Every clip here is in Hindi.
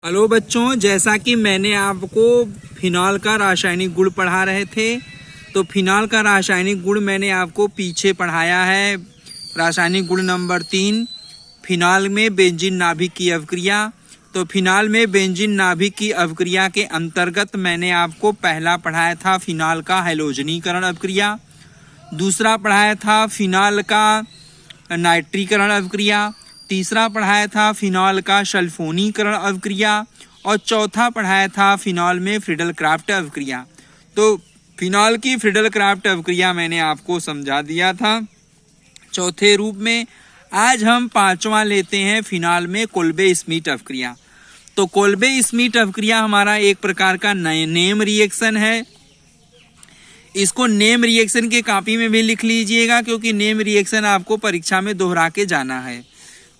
हेलो बच्चों, जैसा कि मैंने आपको फिनॉल का रासायनिक गुण पढ़ा रहे थे, तो फिनॉल का रासायनिक गुण मैंने आपको पीछे पढ़ाया है। रासायनिक गुण नंबर 3, फिनॉल में बेंजीन नाभिक की अवक्रिया। तो फिनॉल में बेंजीन नाभिक की अवक्रिया के अंतर्गत मैंने आपको पहला पढ़ाया था फिनॉल का हैलोजनीकरण अवक्रिया, दूसरा पढ़ाया था फिनॉल का नाइट्रीकरण अवक्रिया, तीसरा पढ़ाया था फिनॉल का सल्फोनीकरण अवक्रिया और चौथा पढ़ाया था फिनॉल में फ्रीडल क्राफ्ट अवक्रिया। तो फिनॉल की फ्रीडल क्राफ्ट अवक्रिया मैंने आपको समझा दिया था चौथे रूप में। आज हम पांचवा लेते हैं फिनॉल में कोल्बे स्मिथ अवक्रिया। तो कोल्बे स्मिथ अवक्रिया हमारा एक प्रकार का नेम रिएक्शन है। इसको नेम रिएक्शन के कॉपी में भी लिख लीजिएगा, क्योंकि नेम रिएक्शन आपको परीक्षा में दोहरा के जाना है,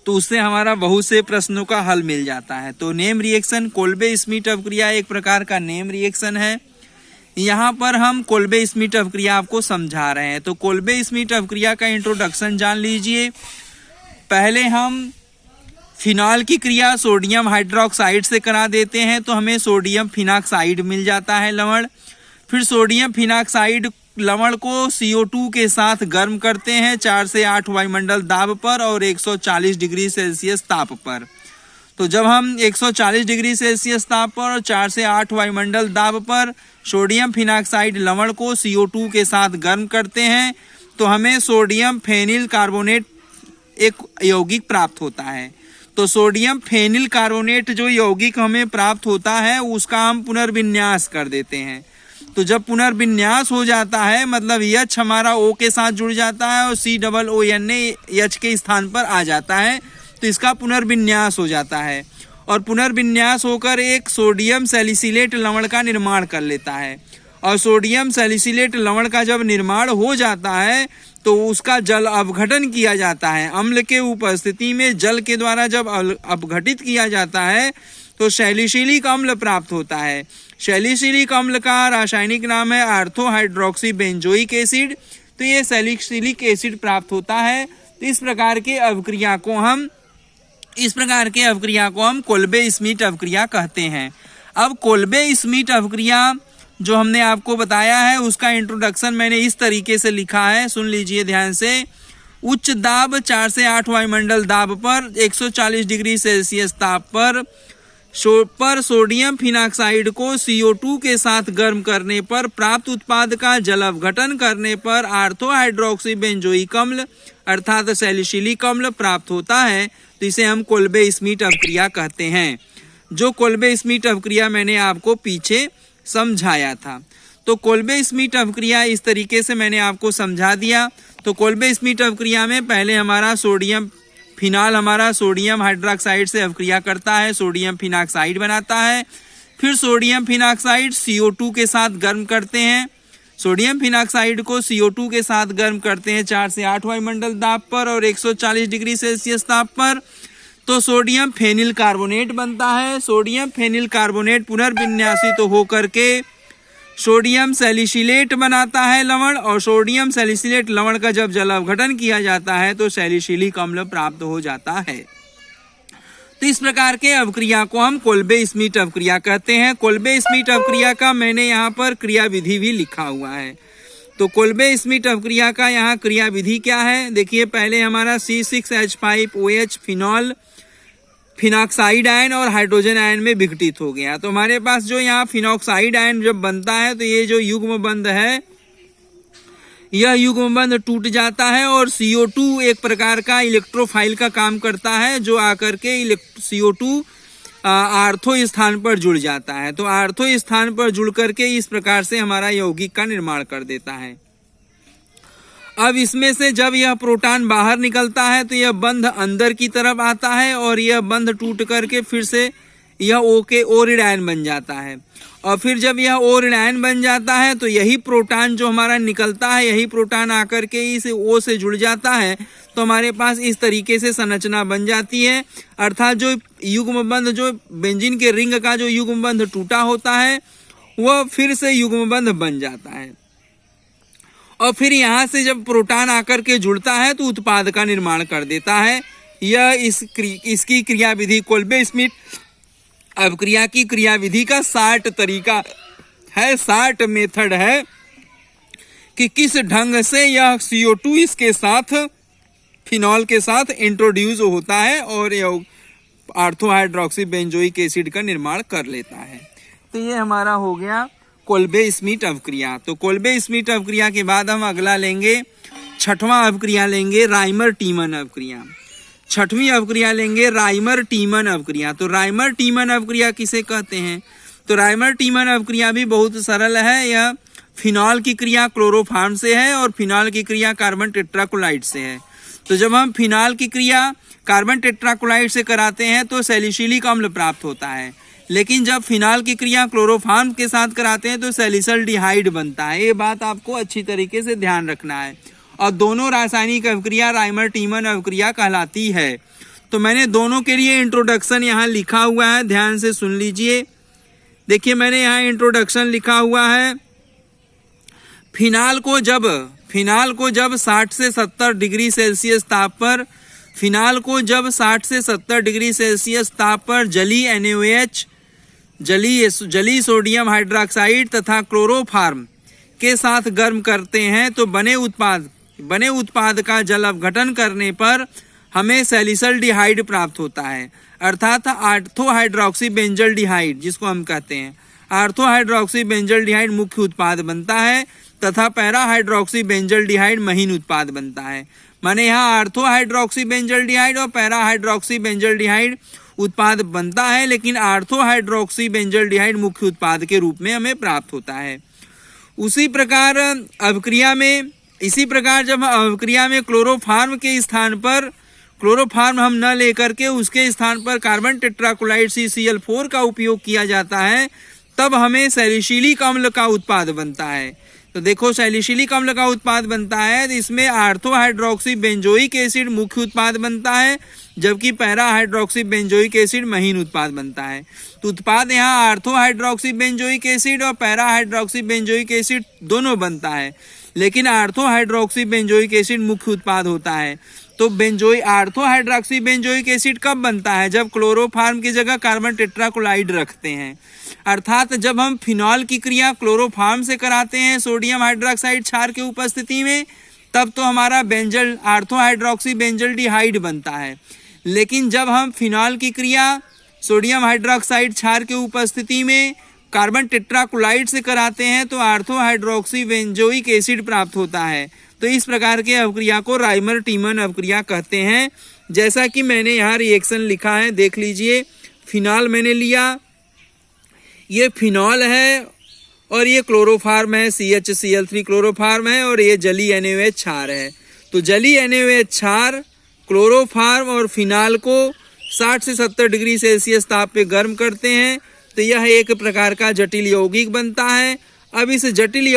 तो उससे हमारा बहुत से प्रश्नों का हल मिल जाता है। तो नेम रिएक्शन कोल्बे स्मिथ अवक्रिया एक प्रकार का नेम रिएक्शन है। यहाँ पर हम कोल्बे स्मिथ अवक्रिया आपको समझा रहे हैं। तो कोल्बे स्मिथ अवक्रिया का इंट्रोडक्शन जान लीजिए। पहले हम फिनॉल की क्रिया सोडियम हाइड्रोक्साइड से करा देते हैं, तो हमें सोडियम फिनॉक्साइड मिल जाता है लवण। फिर सोडियम फिनॉक्साइड लवण को CO2 के साथ गर्म करते हैं 4 से 8 वायुमंडल दाब पर और 140 डिग्री सेल्सियस ताप पर। तो जब हम 140 डिग्री सेल्सियस ताप पर और 4 से 8 वायुमंडल दाब पर सोडियम फिनॉक्साइड लवण को CO2 के साथ गर्म करते हैं, तो हमें सोडियम फेनिल कार्बोनेट एक यौगिक प्राप्त होता है। तो सोडियम फेनिल कार्बोनेट जो यौगिक हमें प्राप्त होता है, उसका हम पुनर्विन्यास कर देते हैं। तो जब पुनर्विन्यास हो जाता है, मतलब H हमारा O के साथ जुड़ जाता है और COONA H के स्थान पर आ जाता है, तो इसका पुनर्विन्यास हो जाता है और पुनर्विन्यास होकर एक सोडियम सैलिसिलेट लवण का निर्माण कर लेता है। और सोडियम सैलिसिलेट लवण का जब निर्माण हो जाता है, तो उसका जल अपघटन किया जाता है। अम्ल के उपस्थिति में जल के द्वारा जब अपघटित किया जाता है, तो सैलिसिलिक अम्ल प्राप्त होता है। सैलिसिलिक अम्ल का रासायनिक नाम है आर्थो हाइड्रोक्सी बेंजोइक एसिड। तो ये सैलिसिलिक एसिड प्राप्त होता है। तो इस प्रकार के अवक्रिया को हम कोल्बे स्मिथ अवक्रिया कहते हैं। अब कोल्बे स्मिथ अवक्रिया जो हमने आपको बताया है, उसका इंट्रोडक्शन मैंने इस तरीके से लिखा है, सुन लीजिए ध्यान से। उच्च दाब 4 से 8 वायुमंडल दाब पर 140 डिग्री सेल्सियस ताप पर सोडियम फिनॉक्साइड को CO2 के साथ गर्म करने पर प्राप्त उत्पाद का जल अपघटन करने पर आर्थो हाइड्रोक्सी बेंजोइक अम्ल अर्थात सैलिसिलिक अम्ल प्राप्त होता है। तो इसे हम कोल्बे स्मिथ अवक्रिया कहते हैं। जो कोल्बे स्मिथ अवक्रिया मैंने आपको पीछे समझाया था। तो कोल्बे स्मिथ अवक्रिया इस तरीके से मैंने आपको समझा दिया। तो कोल्बे स्मिथ अवक्रिया में पहले हमारा फिनॉल हमारा सोडियम हाइड्रोक्साइड से अवक्रिया करता है, सोडियम फिनॉक्साइड बनाता है। फिर सोडियम फिनॉक्साइड CO2 के साथ गर्म करते हैं। सोडियम फिनॉक्साइड को CO2 के साथ गर्म करते हैं 4 से 8 वायुमंडल दाब पर और 140 डिग्री सेल्सियस ताप पर। तो सोडियम फेनिल कार्बोनेट बनता है। सोडियम फेनिल कार्बोनेट पुनर्विन्यासित तो होकर के सोडियम सैलिसिलेट बनाता है लवण, और सोडियम सैलिसिलेट लवण का जब जल अपघटन किया जाता है, तो सैलिसिलिक अम्ल प्राप्त हो जाता है। तो इस प्रकार के अवक्रिया को हम कोल्बे स्मिथ अवक्रिया कहते हैं। कोल्बे स्मिथ अवक्रिया का मैंने यहाँ पर क्रियाविधि भी लिखा हुआ है। तो कोल्बे स्मिथ अवक्रिया का यहाँ क्रियाविधि क्या है, देखिए। पहले हमारा C6H5OH फिनॉल फिनॉक्साइड आयन और हाइड्रोजन आयन में विघटित हो गया। तो हमारे पास जो यहाँ फिनॉक्साइड आयन जब बनता है, तो ये जो युग्म बंध है, यह युग्म बंध टूट जाता है और CO2 एक प्रकार का इलेक्ट्रोफाइल का काम करता है, जो आकर के CO2 आर्थो स्थान पर जुड़ जाता है। तो आर्थो स्थान पर जुड़ करके इस प्रकार से हमारा यौगिक का निर्माण कर देता है। अब इसमें से जब यह प्रोटॉन बाहर निकलता है, तो यह बंध अंदर की तरफ आता है और यह बंध टूट करके फिर से यह O के O ऋण आयन बन जाता है। और फिर जब यह O ऋण आयन बन जाता है, तो यही प्रोटॉन जो हमारा निकलता है, यही प्रोटॉन आकर के इस O से जुड़ जाता है। तो हमारे पास इस तरीके से संरचना बन जाती है। अर्थात जो युग्म बंध, जो बेंजीन के रिंग का जो युग्म बंध टूटा होता है, वह फिर से युग्म बंध बन जाता है। और फिर यहाँ से जब प्रोटॉन आकर के जुड़ता है, तो उत्पाद का निर्माण कर देता है। यह इसकी क्रियाविधि कोल्बे स्मिथ अवक्रिया की क्रियाविधि का 60 तरीका है, 60 मेथड है कि किस ढंग से यह CO2 इसके साथ फिनॉल के साथ इंट्रोड्यूस होता है और ऑर्थो हाइड्रोक्सी बेंजोइक एसिड का निर्माण कर लेता है। तो ये हमारा हो गया कोल्बे स्मिथ अवक्रिया। तो कोल्बे स्मिथ अवक्रिया के बाद हम अगला लेंगे, छठवां अवक्रिया लेंगे राइमर टीमन अवक्रिया। छठवीं अवक्रिया लेंगे राइमर टीमन अवक्रिया। तो राइमर टीमन अवक्रिया किसे कहते हैं? तो राइमर टीमन अवक्रिया भी बहुत सरल है। यह फिनॉल की क्रिया क्लोरोफॉर्म से है और फिनॉल की क्रिया कार्बन टेट्राक्लोराइड से है। तो जब हम फिनॉल की क्रिया कार्बन टेट्राक्लोराइड से कराते हैं तो सैलिसिलिक अम्ल प्राप्त होता है, लेकिन जब फिनॉल की क्रिया क्लोरोफॉर्म के साथ कराते हैं तो सैलिसल्डिहाइड बनता है। ये बात आपको अच्छी तरीके से ध्यान रखना है। और दोनों रासायनिक अवक्रिया राइमर टीमन अवक्रिया कहलाती है। तो मैंने दोनों के लिए इंट्रोडक्शन यहाँ लिखा हुआ है, ध्यान से सुन लीजिए। देखिए मैंने यहाँ इंट्रोडक्शन लिखा हुआ है, फिनॉल को जब 60 से 70 डिग्री सेल्सियस ताप पर फिनॉल को जब 60 से 70 डिग्री सेल्सियस ताप पर जली NaOH, जली सोडियम हाइड्रोक्साइड तथा क्लोरोफॉर्म के साथ गर्म करते हैं तो बने उत्पाद का जल अपघटन करने पर हमें सैलिसल्डिहाइड प्राप्त होता है, अर्थात ऑर्थो हाइड्रोक्सी बेंजल्डिहाइड जिसको हम कहते हैं। ऑर्थो हाइड्रोक्सी बेंजल्डिहाइड मुख्य उत्पाद बनता है तथा पैरा हाइड्रोक्सी बेंजल्डिहाइड महीन उत्पाद बनता है। माने यहाँ ऑर्थो हाइड्रोक्सी बेंजल्डिहाइड और पैरा हाइड्रोक्सी बेंजल्डिहाइड उत्पाद बनता है, लेकिन ऑर्थो हाइड्रोक्सी बेंजल्डिहाइड मुख्य उत्पाद के रूप में हमें प्राप्त होता है। इसी प्रकार जब अवक्रिया में क्लोरोफॉर्म के स्थान पर क्लोरोफॉर्म हम न लेकर के उसके स्थान पर कार्बन टेट्राक्लोराइड CCl4 का उपयोग किया जाता है, तब हमें सैलिसिलिक अम्ल का उत्पाद बनता है। तो देखो सैलिसिलिक अम्ल का उत्पाद बनता है तो इसमें ऑर्थो हाइड्रोक्सी बेंजोइक एसिड मुख्य उत्पाद बनता है, जबकि पैरा हाइड्रोक्सी बेंजोइक एसिड महीन उत्पाद बनता है। तो उत्पाद यहाँ ऑर्थो हाइड्रोक्सी बेंजोइक एसिड और पैरा हाइड्रोक्सी बेंजोइक एसिड दोनों बनता है, लेकिन ऑर्थो हाइड्रोक्सी बेंजोइक एसिड मुख्य उत्पाद होता है। तो ऑर्थो हाइड्रोक्सी बेंजोइक एसिड कब बनता है? जब क्लोरोफॉर्म की जगह कार्बन टेट्राक्लोराइड रखते हैं, अर्थात जब हम फिनॉल की क्रिया क्लोरोफॉर्म से कराते हैं सोडियम हाइड्रोक्साइड क्षार की उपस्थिति में, तब तो हमारा ऑर्थो हाइड्रोक्सी बेंजल्डिहाइड बनता है। लेकिन जब हम फिनॉल की क्रिया सोडियम हाइड्रोक्साइड क्षार की उपस्थिति में कार्बन टेट्राक्लोराइड से कराते हैं तो ऑर्थो हाइड्रोक्सी बेंजोइक एसिड प्राप्त होता है। तो इस प्रकार के अवक्रिया को राइमर टीमन अवक्रिया कहते हैं। जैसा कि मैंने यहाँ रिएक्शन लिखा है, देख लीजिए। फिनॉल मैंने लिया, ये फिनॉल है और ये क्लोरोफॉर्म है, CHCl3 क्लोरोफॉर्म है और ये जली NaOH क्षार है। तो जली NaOH क्षार क्लोरोफॉर्म और फिनॉल को 60 से 70 डिग्री सेल्सियस ताप पे गर्म करते हैं तो यह एक प्रकार का जटिल यौगिक बनता है। अब इस जटिल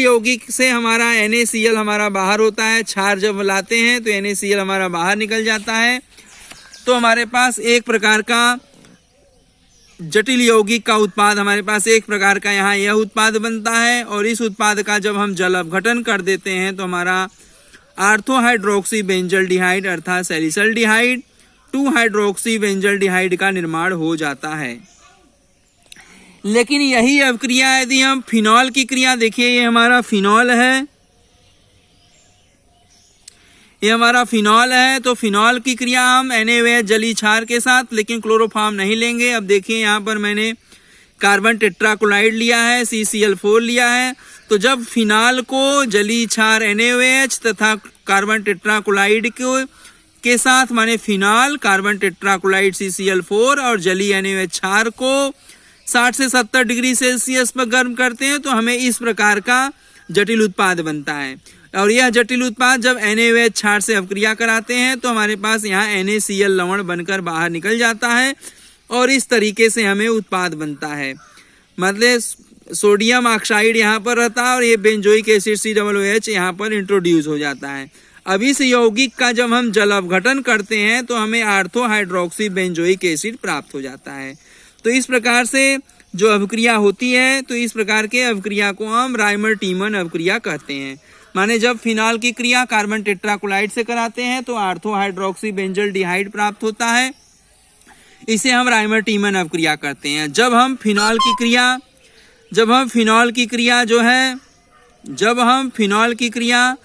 यौगिक से हमारा NaCl हमारा बाहर होता है। क्षार जब लाते हैं तो NaCl हमारा बाहर निकल जाता है। तो हमारे पास एक प्रकार का जटिल यौगिक का उत्पाद, हमारे पास एक प्रकार का यहाँ यह उत्पाद बनता है। और इस उत्पाद का जब हम जल अपघटन कर देते हैं तो हमारा ऑर्थो हाइड्रोक्सी बेंजल्डिहाइड अर्थात सैलिसल्डिहाइड 2 हाइड्रोक्सी बेंजल्डिहाइड का निर्माण हो जाता है। लेकिन यही अवक्रिया यदि हम फिनॉल की क्रिया, देखिए ये हमारा फिनॉल है, ये हमारा फिनॉल है। तो फिनॉल की क्रिया हम NaOH जली क्षार के साथ, लेकिन क्लोरोफॉर्म नहीं लेंगे। अब देखिए यहाँ पर मैंने कार्बन टेट्राक्लोराइड लिया है, CCl4 लिया है। तो जब फिनॉल को जली क्षार NaOH तथा कार्बन टेट्राक्लोराइड के साथ माने फिनॉल कार्बन टेट्राक्लोराइड CCl4 और जली NaOH क्षार को 60 से 70 डिग्री सेल्सियस पर गर्म करते हैं तो हमें इस प्रकार का जटिल उत्पाद बनता है। और यह जटिल उत्पाद जब NaOH क्षार से अवक्रिया कराते हैं तो हमारे पास यहाँ NaCl लवण बनकर बाहर निकल जाता है और इस तरीके से हमें उत्पाद बनता है। मतलब सोडियम ऑक्साइड यहाँ पर रहता है और ये बेंजोइक एसिड COOH यहाँ पर इंट्रोड्यूस हो जाता है। अब इस यौगिक का जब हम जल अपघटन करते हैं तो हमें ऑर्थो हाइड्रोक्सी बेंजोइक एसिड प्राप्त हो जाता है। तो इस प्रकार से जो अवक्रिया होती है, तो इस प्रकार के अवक्रिया को हम राइमर टीमन अवक्रिया कहते हैं। माने जब फिनॉल की क्रिया कार्बन टेट्राक्लोराइड से कराते हैं तो ऑर्थो हाइड्रोक्सी बेंजल्डिहाइड प्राप्त होता है। इसे हम राइमर टीमन अवक्रिया करते हैं। जब हम फिनॉल की क्रिया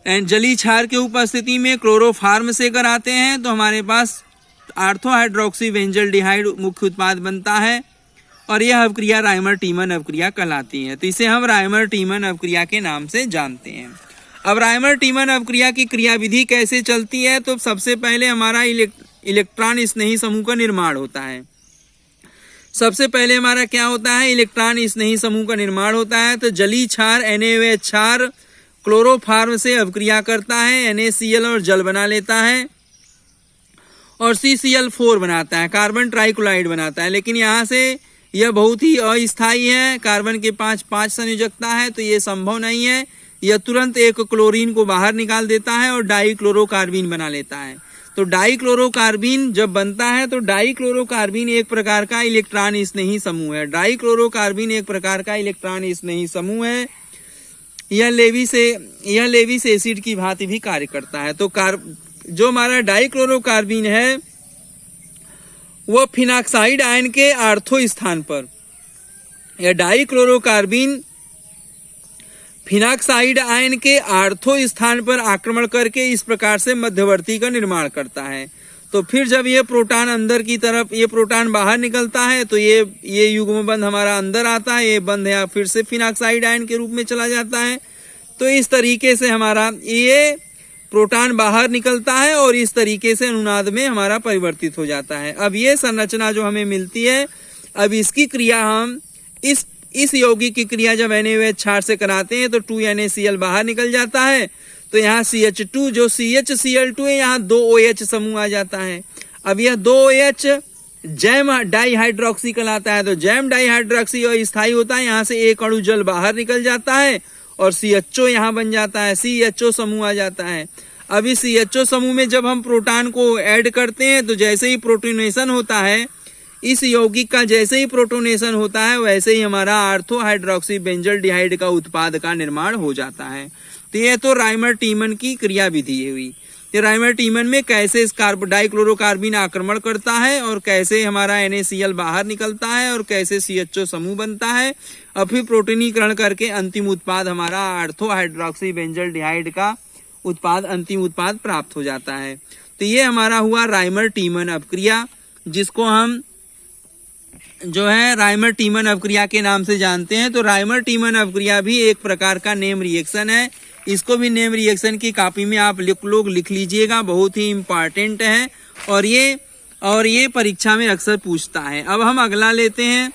जलीय क्षार के उपस्थिति में क्लोरोफॉर्म से कराते हैं तो हमारे पास ऑर्थो हाइड्रोक्सी बेंजल्डिहाइड मुख्य उत्पाद बनता है और यह अवक्रिया राइमर टीमन अवक्रिया कहलाती है। तो इसे हम राइमर टीमन अवक्रिया के नाम से जानते हैं। अब राइमर टीमन अवक्रिया की क्रियाविधि कैसे चलती है? तो सबसे पहले हमारा इलेक्ट्रॉन स्नेही समूह का निर्माण होता है। सबसे पहले हमारा क्या होता है? इलेक्ट्रॉन स्नेही समूह का निर्माण होता है। तो जलीय क्षार NaOH क्षार क्लोरोफॉर्म से अवक्रिया करता है, NaCl और जल बना लेता है और CCl4 बनाता है, कार्बन ट्राइक्लोराइड बनाता है। लेकिन यहाँ से यह बहुत ही अस्थायी है, कार्बन के 5 संयोजकता है, तो ये संभव नहीं है। यह तुरंत एक क्लोरीन को बाहर निकाल देता है और डाइक्लोरोकार्बीन बना लेता है। तो डाइक्लोरोकार्बीन जब बनता है तो डाइक्लोरोकार्बीन एक प्रकार का इलेक्ट्रॉन स्नेही समूह है। डाइक्लोरोकार्बीन एक प्रकार का इलेक्ट्रॉन स्नेही समूह है। यह लेविस एसिड की भांति भी कार्य करता है। तो जो हमारा डाइक्लोरोकार्बीन है वह फिनॉक्साइड आयन के ऑर्थो स्थान पर, यह डाइक्लोरोकार्बीन फिनॉक्साइड आयन के ऑर्थो स्थान पर आक्रमण करके इस प्रकार से मध्यवर्ती का निर्माण करता है। तो फिर जब ये प्रोटॉन अंदर की तरफ, ये प्रोटॉन बाहर निकलता है तो ये युग्म बंध हमारा अंदर आता है, ये बंध या फिर से फिनॉक्साइड आयन के रूप में चला जाता है। तो इस तरीके से हमारा ये प्रोटॉन बाहर निकलता है और इस तरीके से अनुनाद में हमारा परिवर्तित हो जाता है। अब ये संरचना जो हमें मिलती है, अब इसकी क्रिया हम इस यौगिक की क्रिया जब NaOH क्षार से कराते हैं तो 2NaCl बाहर निकल जाता है। तो यहाँ CH2 जो CHCl2 है, यहाँ 2 OH समूह आ जाता है। अब यह 2 OH जैम डाइहाइड्रोक्सी कहलाता है। तो जैम डाइहाइड्रोक्सी अस्थायी होता है, यहाँ से एक अणु जल बाहर निकल जाता है और CHO यहाँ बन जाता है, CHO समूह आ जाता है। अब इस CHO समूह में जब हम प्रोटॉन को ऐड करते हैं तो जैसे ही प्रोटोनेशन होता है, इस यौगिक का जैसे ही प्रोटोनेशन होता है वैसे ही हमारा ऑर्थो हाइड्रोक्सी बेंजल्डिहाइड का उत्पाद का निर्माण हो जाता है। तो ये तो राइमर टीमन की क्रियाविधि हुई। ये राइमर टीमन में कैसे इस डाइक्लोरोकार्बीन आक्रमण करता है और कैसे हमारा NaCl बाहर निकलता है और कैसे CHO समूह बनता है और फिर प्रोटीनीकरण करके अंतिम उत्पाद हमारा ऑर्थो हाइड्रोक्सी बेंजल्डिहाइड का उत्पाद, अंतिम उत्पाद प्राप्त हो जाता है। तो ये हमारा हुआ राइमर टीमन अवक्रिया, जिसको हम जो है राइमर टीमन अवक्रिया के नाम से जानते हैं। तो राइमर टीमन अवक्रिया भी एक प्रकार का नेम रिएक्शन है। इसको भी नेम रिएक्शन की कॉपी में आप लोग लिख लीजिएगा, बहुत ही इम्पॉर्टेंट है और ये परीक्षा में अक्सर पूछता है। अब हम अगला लेते हैं,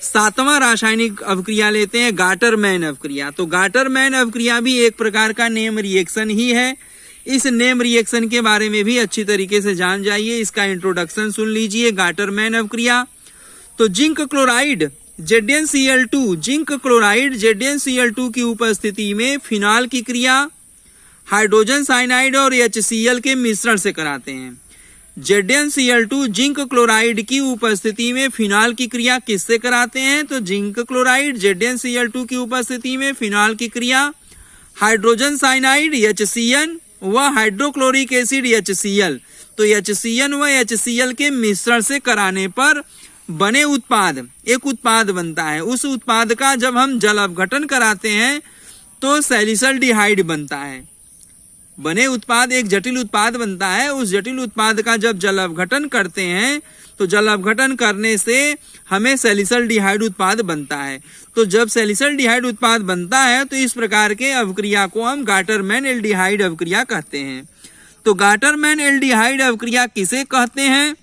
7वां रासायनिक अवक्रिया लेते हैं, गाटरमैन अवक्रिया। तो गाटरमैन अवक्रिया भी एक प्रकार का नेम रिएक्शन ही है। इस नेम रिएक्शन के बारे में भी अच्छी तरीके से जान जाइए, इसका इंट्रोडक्शन सुन लीजिए। गाटरमैन अवक्रिया, तो zinc chloride ZnCl2, zinc chloride ZnCl2 की उपस्थिति में फिनॉल की क्रिया हाइड्रोजन साइनाइड और HCl के मिश्रण से कराते हैं। ZnCl2 जिंक क्लोराइड की उपस्थिति में फिनॉल की क्रिया किससे कराते हैं? तो जिंक क्लोराइड ZnCl2 की उपस्थिति में फिनॉल की क्रिया हाइड्रोजन साइनाइड HCl व हाइड्रोक्लोरिक एसिड HCl, तो HCl व HCl के मिश्रण से कराने पर बने उत्पाद, एक उत्पाद बनता है। उस उत्पाद का जब हम जल अपघटन कराते हैं तो सैलिसल्डिहाइड बनता है। बने उत्पाद एक जटिल उत्पाद बनता है। उस जटिल उत्पाद का जब जल अपघटन करते हैं तो जल अपघटन करने से हमें सैलिसल्डिहाइड उत्पाद बनता है। तो जब सैलिसल्डिहाइड उत्पाद बनता है तो इस प्रकार के अवक्रिया को हम गाटरमैन एल्डिहाइड अवक्रिया कहते हैं। तो गाटरमैन एल्डिहाइड अवक्रिया किसे कहते हैं,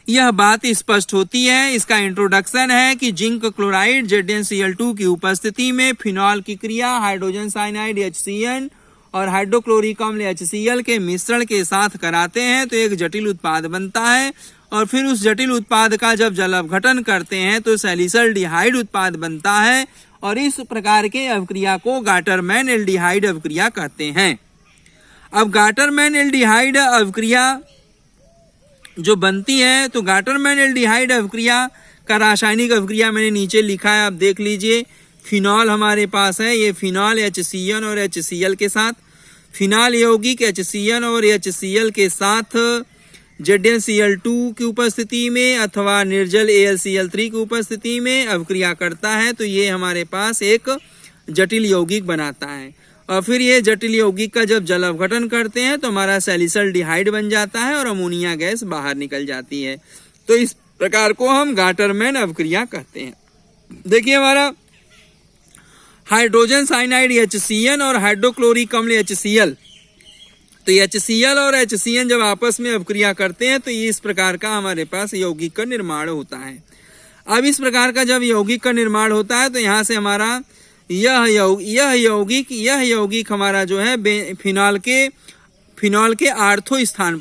यह बात स्पष्ट होती है। इसका इंट्रोडक्शन है कि जिंक क्लोराइड ZnCl2 की उपस्थिति में फिनॉल की क्रिया हाइड्रोजन साइनाइड HCl और हाइड्रोक्लोरिक अम्ल HCl के मिश्रण के साथ कराते हैं तो एक जटिल उत्पाद बनता है और फिर उस जटिल उत्पाद का जब जल अपघटन करते हैं तो सैलिसल्डिहाइड उत्पाद बनता है और इस प्रकार के अवक्रिया को गाटरमैन एल्डिहाइड अवक्रिया कहते हैं। अब गाटरमैन एल्डिहाइड अवक्रिया जो बनती है, तो गाटरमैन एल्डिहाइड अवक्रिया का रासायनिक अवक्रिया मैंने नीचे लिखा है, आप देख लीजिए। फिनॉल हमारे पास है, ये फिनॉल HCl और HCl के साथ, फिनॉल यौगिक HCl और HCl के साथ ZnCl2 की उपस्थिति में अथवा निर्जल AlCl3 की उपस्थिति में अवक्रिया करता है तो ये हमारे पास एक जटिल यौगिक बनाता है। और फिर ये जटिल यौगिक का जब जल अपघटन करते हैं तो हमारा सैलिसल्डिहाइड बन जाता है और अमोनिया गैस बाहर निकल जाती है। तो इस प्रकार को हम गाटरमैन अवक्रिया कहते हैं। देखिए हमारा हाइड्रोजन साइनाइड HCN और हाइड्रोक्लोरिक अम्ल HCl, तो HCl और HCN जब आपस में अवक्रिया करते हैं तो इस प्रकार का हमारे पास यौगिक का निर्माण होता है। अब इस प्रकार का जब यौगिक का निर्माण होता है तो यहाँ से हमारा यह यौगिक हमारा जो है फिनॉल के आर्थो स्थान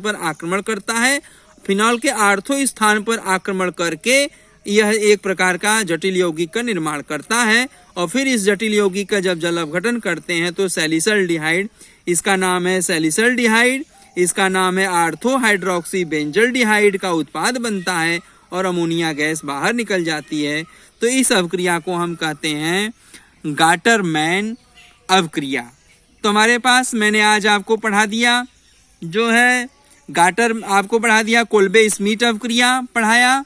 पर आक्रमण करता है। फिनॉल के आर्थो स्थान पर आक्रमण करके यह एक प्रकार का जटिल यौगिक का निर्माण करता है। और फिर इस जटिल यौगिक का जब जल अपघटन करते हैं तो सैलिसल्डिहाइड, इसका नाम है सैलिसल्डिहाइड, इसका नाम है आर्थो हाइड्रोक्सी बेंजल्डिहाइड का उत्पाद बनता है और अमोनिया गैस बाहर निकल जाती है। तो इस अवक्रिया को हम कहते हैं गाटरमैन अवक्रिया। तो हमारे पास मैंने आज आपको पढ़ा दिया जो है आपको पढ़ा दिया कोल्बे स्मिथ अवक्रिया पढ़ाया,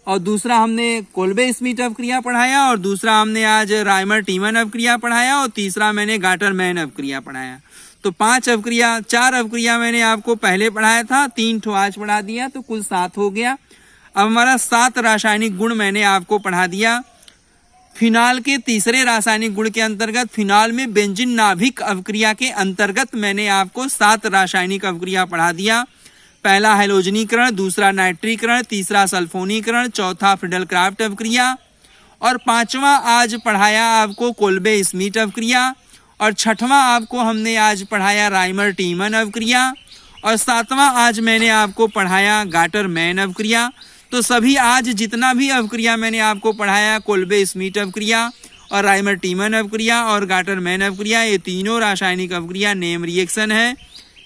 और दूसरा हमने कोल्बे स्मिथ अवक्रिया पढ़ाया, और दूसरा हमने आज राइमर टीमन अवक्रिया पढ़ाया, और तीसरा मैंने गाटरमैन अवक्रिया पढ़ाया। तो 4 अवक्रिया मैंने आपको पहले पढ़ाया था, 3 ठो आज पढ़ा दिया, तो कुल 7 हो गया। अब हमारा 7 रासायनिक गुण मैंने आपको पढ़ा दिया। फिनॉल के तीसरे रासायनिक गुण के अंतर्गत फिनॉल में बेंजीन नाभिक अवक्रिया के अंतर्गत मैंने आपको 7 रासायनिक अवक्रिया पढ़ा दिया। पहला हैलोजनीकरण, दूसरा नाइट्रीकरण, तीसरा सल्फोनीकरण, चौथा फ्रीडल-क्राफ्ट अवक्रिया, और 5वां आज पढ़ाया आपको कोल्बे स्मिथ अवक्रिया, और 6वां आपको हमने आज पढ़ाया राइमर टीमन अवक्रिया, और 7वां आज मैंने आपको पढ़ाया गाटरमैन अवक्रिया। तो सभी आज जितना भी अवक्रिया मैंने आपको पढ़ाया, कोल्बे स्मिथ अवक्रिया और राइमर टीमन अवक्रिया और गाटरमैन अवक्रिया, ये तीनों रासायनिक अवक्रिया नेम रिएक्शन है।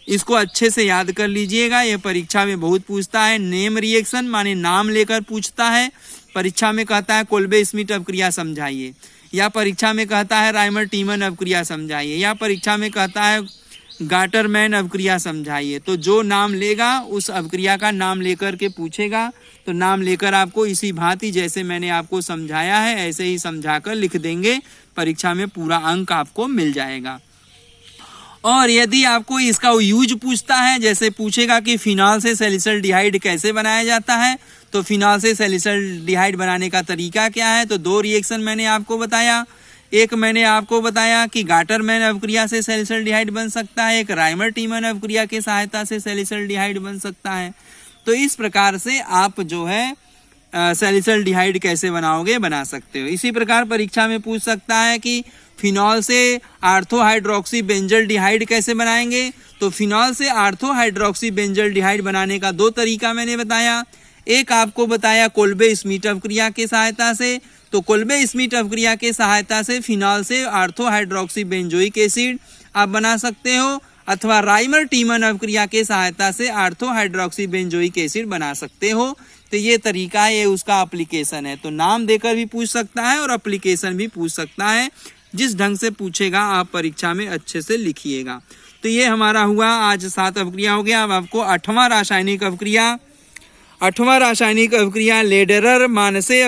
इसको अच्छे से याद कर लीजिएगा, यह परीक्षा में बहुत पूछता है। नेम रिएक्शन माने नाम लेकर पूछता है। परीक्षा में कहता है कोल्बे स्मिथ अवक्रिया समझाइए, या परीक्षा में कहता है राइमर टीमन अवक्रिया समझाइए, या परीक्षा में कहता है गाटरमैन अवक्रिया समझाइए। तो जो नाम लेगा उस अवक्रिया का नाम लेकर के पूछेगा, तो नाम लेकर आपको इसी भांति जैसे मैंने आपको समझाया है ऐसे ही समझाकर लिख देंगे, परीक्षा में पूरा अंक आपको मिल जाएगा। और यदि आपको इसका यूज पूछता है, जैसे पूछेगा कि फिनॉल से सैलिसल्डिहाइड कैसे बनाया जाता है, तो फिनॉल से सैलिसल्डिहाइड बनाने का तरीका क्या है, तो 2 रिएक्शन मैंने आपको बताया। एक मैंने आपको बताया कि गाटरमैन अवक्रिया से सैलिसल्डिहाइड बन सकता है, एक राइमर टीमन अवक्रिया की सहायता से सैलिसल्डिहाइड बन सकता है। तो इस प्रकार से आप जो है सैलिसल्डिहाइड कैसे बना सकते हो। इसी प्रकार परीक्षा में पूछ सकता है कि फिनॉल से आर्थो हाइड्रोक्सी बेंजल्डिहाइड कैसे बनाएंगे, तो फिनॉल से आर्थो हाइड्रोक्सी बेंजल्डिहाइड बनाने का 2 तरीका मैंने बताया। एक आपको बताया कोल्बे स्मिथ अवक्रिया की सहायता से, तो कोल्बे स्मिथ अवक्रिया के सहायता से फिनॉल से आर्थो हाइड्रोक्सी बेंजोइक एसिड आप बना सकते हो, अथवा राइमर टीमन अवक्रिया के सहायता से आर्थो हाइड्रोक्सी बेंजोइक एसिड बना सकते हो। तो ये तरीका है, ये उसका एप्लीकेशन है। तो नाम देकर भी पूछ सकता है और एप्लीकेशन भी पूछ सकता है। जिस ढंग से पूछेगा आप परीक्षा में अच्छे से लिखिएगा। तो ये हमारा हुआ आज 7 अवक्रिया हो गया। अब आपको 8वां रासायनिक अवक्रिया लेडरर मानसे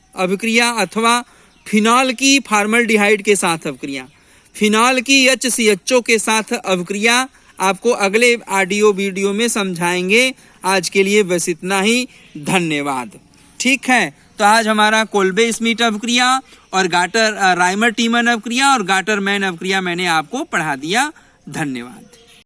अवक्रिया अथवा फिनॉल की फॉर्मल्डिहाइड के साथ अवक्रिया, फिनॉल की HCHO के साथ अवक्रिया आपको अगले ऑडियो वीडियो में समझाएंगे। आज के लिए बस इतना ही, धन्यवाद। ठीक है, तो आज हमारा कोल्बे स्मिथ अवक्रिया और राइमर टीमन अवक्रिया और गाटरमैन अवक्रिया मैंने आपको पढ़ा दिया। धन्यवाद।